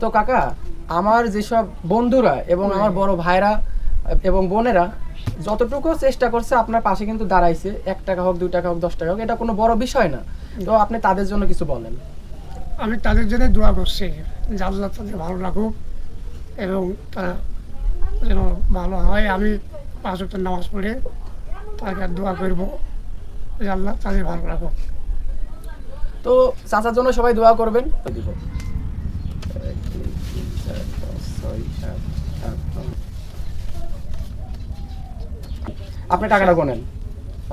তো কাকা, আমার যেসব বন্ধুরা এবং আমার বড় ভাইরা এবং বোনেরা যতটুকু চেষ্টা করছে আপনার পাশে কিন্তু দাঁড়াইছে, 1 টাকা হোক 2 টাকা হোক 10 টাকা হোক, এটা কোনো বড় বিষয় না। তো আপনি তাদের জন্য কিছু বলেন। আমি তাদের জন্য দোয়া করছি যে আল্লাহ তাদের ভালো রাখুক এবং তারা যেন ভালো হয়। আমি 5 ওয়াক্ত নামাজ পড়ে তাকে দোয়া করব যে আল্লাহ তাদের ভালো রাখুক। তো চাচার জন্য সবাই দোয়া করবেন। দিব আপনি টাকাটা গোনেন,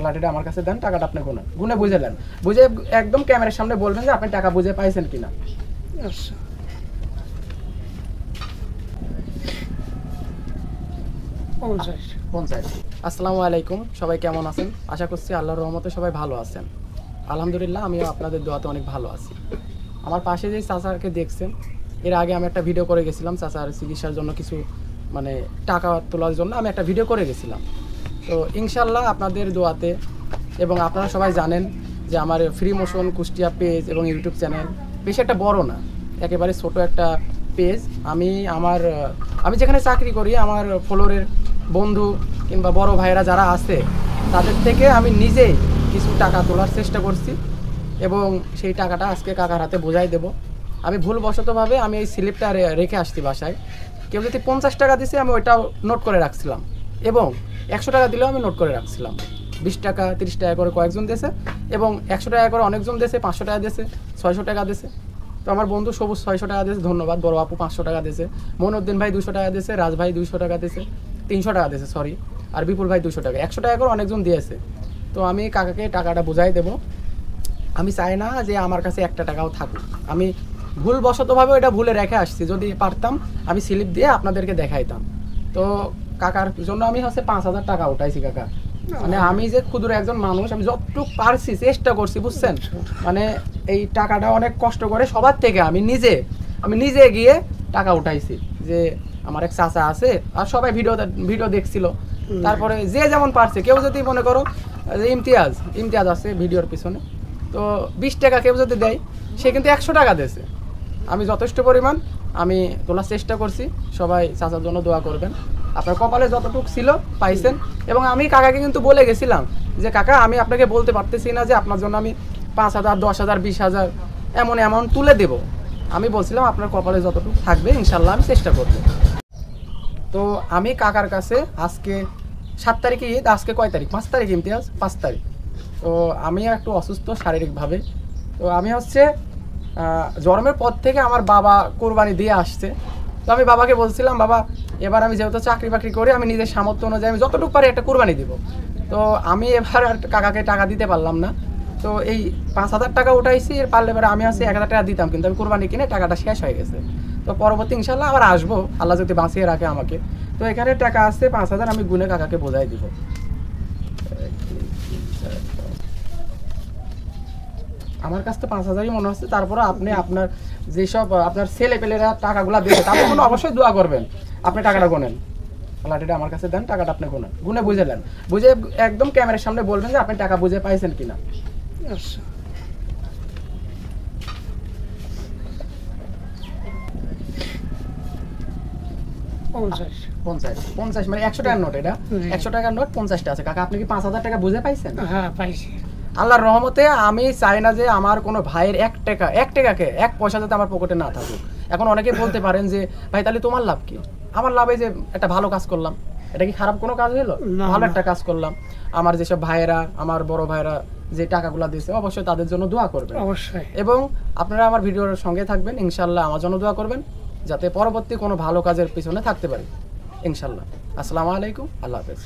লাঠিটা আমার কাছে দেন, টাকাটা আপনি গোনেন, গুনে বুঝে নেন, বুঝে একদম ক্যামেরার সামনে বলবেন যে আপনি টাকা বুঝে পাইছেন কিনা। আচ্ছা, আসসালামু আলাইকুম, সবাই কেমন আছেন? আশা করছি আল্লাহর রহমতে সবাই ভালো আছেন। আলহামদুলিল্লাহ, আমিও আপনাদের দোয়াতে অনেক ভালো আছি। আমার পাশে যে চাচাকে দেখছেন, এর আগে আমি একটা ভিডিও করে গেছিলাম চাচার চিকিৎসার জন্য, কিছু মানে টাকা তোলার জন্য আমি একটা ভিডিও করে গেছিলাম। তো ইনশাল্লাহ আপনাদের দোয়াতে, এবং আপনারা সবাই জানেন যে আমার ফ্রি মোশন কুষ্টিয়া পেজ এবং ইউটিউব চ্যানেল বেশি একটা বড় না, একেবারে ছোট একটা পেজ। আমি যেখানে চাকরি করি, আমার ফ্লোরের বন্ধু কিংবা বড় ভাইয়েরা যারা আছে তাদের থেকে আমি নিজেই কিছু টাকা তোলার চেষ্টা করছি এবং সেই টাকাটা আজকে কাকার হাতে বোঝাই দেব। আমি ভুলবশতভাবে আমি এই স্লিপটা রেখে আসছি বাসায়। কেউ যদি 50 টাকা দিছে আমি ওইটাও নোট করে রাখছিলাম, এবং 100 টাকা দিলেও আমি নোট করে রাখছিলাম। 20 টাকা 30 টাকা করে কয়েকজন দিয়েছে, এবং 100 টাকা করে অনেকজন দিয়েছে, 500 টাকা দিয়েছে, 600 টাকা দিয়েছে। তো আমার বন্ধু সবুজ 600 টাকা দিয়েছে, ধন্যবাদ। বড় আপু 500 টাকা দিয়েছে, মনুদ্দিন ভাই 200 টাকা দিয়েছে, রাজ ভাই 200 টাকা দিয়েছে, 300 টাকা দিয়েছে সরি, আর বিপুল ভাই 200 টাকা, 100 টাকা করে অনেকজন দিয়েছে। তো আমি কাকাকে টাকাটা বুঝাই দেব। আমি চাই না যে আমার কাছে 1 টাকাও থাকুক। আমি ভুলবশতভাবে ওইটা ভুলে রেখে আসছি, যদি পারতাম আমি স্লিপ দিয়ে আপনাদেরকে দেখাইতাম। তো কাকার জন্য আমি 5000 টাকা উঠাইছি কাকা। মানে আমি যে ক্ষুদ্র একজন মানুষ, আমি যতটুকু পারছি চেষ্টা করছি, বুঝছেন? মানে এই টাকাটা অনেক কষ্ট করে সবার থেকে আমি নিজে গিয়ে টাকা উঠাইছি। যে আমার এক চাচা আছে, আর সবাই ভিডিও দেখছিল, তারপরে যে যেমন পারছে। কেউ যদি মনে করো যে ইমতিয়াজ আছে ভিডিওর পিছনে, তো 20 টাকা কেউ যদি দেয়, সে কিন্তু 100 টাকা দিয়েছে। আমি যথেষ্ট পরিমাণ আমি তোলার চেষ্টা করছি। সবাই চাচার জন্য দোয়া করবেন। আপনার কপালে যতটুকু ছিল পাইছেন। এবং আমি কাকাকে কিন্তু বলে গেছিলাম যে কাকা, আমি আপনাকে বলতে পারতেছি না যে আপনার জন্য আমি 5000, 10000, 20000 এমন অ্যামাউন্ট তুলে দেব। আমি বলছিলাম আপনার কপালে যতটুকু থাকবে ইনশাল্লাহ আমি চেষ্টা করব। তো আমি কাকার কাছে আজকে 7 তারিখে ঈদ, আজকে কয় তারিখ? 5 তারিখ ইমতিয়াজ, 5 তারিখ। তো আমি একটু অসুস্থ শারীরিকভাবে। তো আমি জন্মের পর থেকে আমার বাবা কোরবানি দিয়ে আসছে। তো আমি বাবাকে বলছিলাম, বাবা এবার আমি যেহেতু চাকরি বাকরি করি, আমি নিজের সামর্থ্য অনুযায়ী আমি যতটুকু পারি একটা কোরবানি দিব। তো আমি এবার আর কাকাকে টাকা দিতে পারলাম না। তো এই 5000 টাকা উঠাইছি, এর পারলে এবার আমি 1000 টাকা দিতাম, কিন্তু আমি কোরবানি কিনে টাকাটা শেষ হয়ে গেছে। তো পরবর্তী ইনশাল্লাহ আবার আসবো, আল্লাহ যদি বাঁচিয়ে রাখে আমাকে। তো এখানে টাকা আছে 5000, আমি গুনে কাকাকে বোঝাই দিব। আমার কাছে তো 5000ই মনে হচ্ছে। তারপরে আপনি আপনার যেসব আপনার ছেলে পেলেরা টাকাগুলা দিয়েছে তাদের জন্য অবশ্যই দোয়া করবেন। আপনি টাকাটা গোনেন, লাঠিটা আমার কাছে দেন, টাকাটা আপনি গোনেন, গুনে বুঝে নেন, বুঝে একদম ক্যামেরার সামনে বলবেন যে আপনি টাকা বুঝে পাইছেন কিনা। আচ্ছা, 50 মানে 100 টাকার নোট। এটা 100 টাকার নোট 50টা আছে। কাকা, আপনি কি 5000 টাকা বুঝে পাইছেন? হ্যাঁ পাইছি। আল্লাহর রহমতে আমি চাই না যে আমার কোনো ভাইয়ের 1 টাকাকে 1 পয়সা যাতে আমার পকেটে না থাকুক। এখন অনেকে বলতে পারেন যে ভাই তাহলে তোমার লাভ কি? আমার লাভ এই যে একটা ভালো কাজ করলাম। এটা কি খারাপ কোনো কাজ হলো? ভালো একটা কাজ করলাম। আমার যেসব ভাইয়েরা, আমার বড় ভাইয়েরা যে টাকাগুলো দিয়েছে, অবশ্যই তাদের জন্য দোয়া করবেন। অবশ্যই। এবং আপনারা আমার ভিডিওর সঙ্গে থাকবেন, ইনশাল্লাহ আমার জন্য দোয়া করবেন, যাতে পরবর্তী কোনো ভালো কাজের পিছনে থাকতে পারি ইনশাল্লাহ। আসসালামু আলাইকুম, আল্লাহ হাফেজ।